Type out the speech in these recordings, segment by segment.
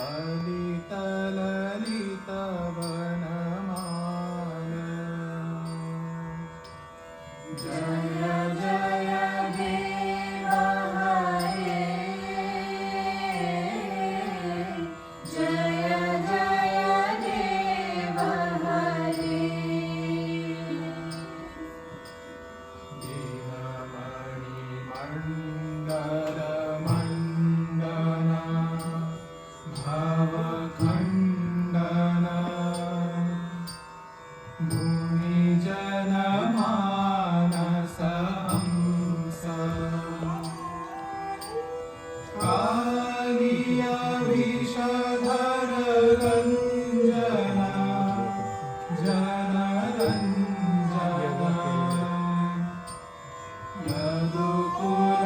ललित ललित वनमाल जय जय देव हरे जय जय देव हरे देवमणि मंडल मंडना भवखण्डना भूमिजन मानस हंस कालिय विषधर रञ्जना जनरञ्जना यदुकुल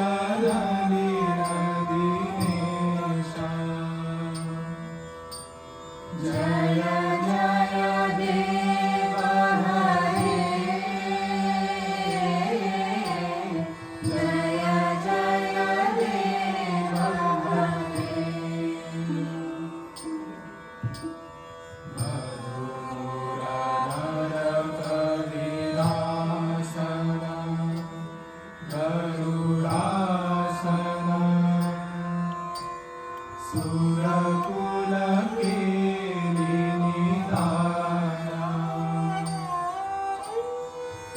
दिनेशा जय जय देव हरे जय जय देव हरे मधुमुरधरकविलासना गरुडासना सुरकुल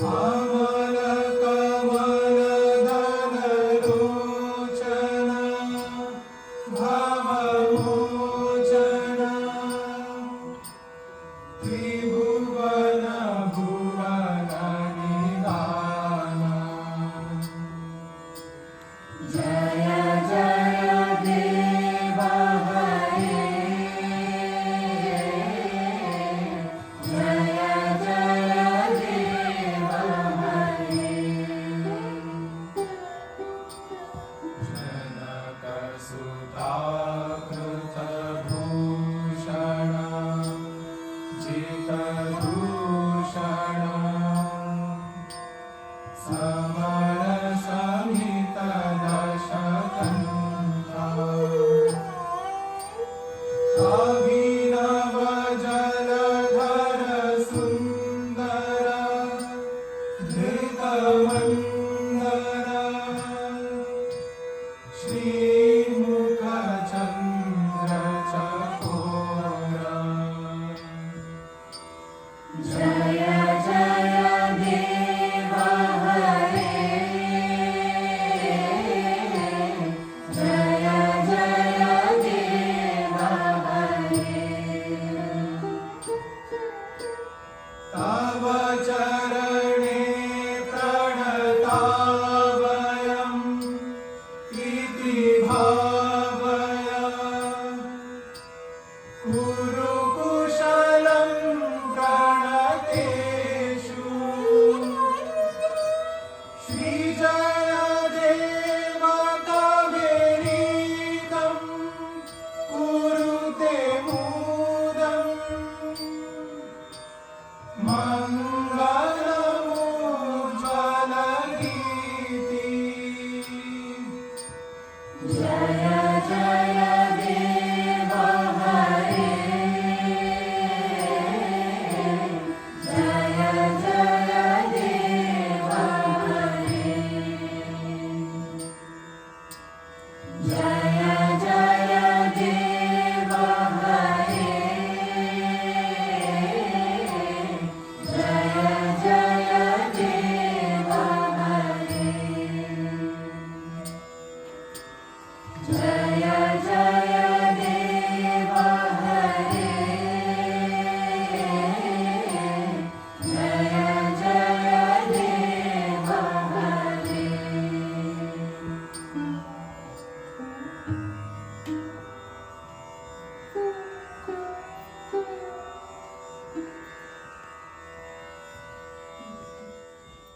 अमल कमल धनलोचना भवमोचना त्रिभुवन भुवन निदाना जय जय देव हरे जय जय देव हरे जनकसुता कृतभूषण जितदूषण समरसहित दशकन्धा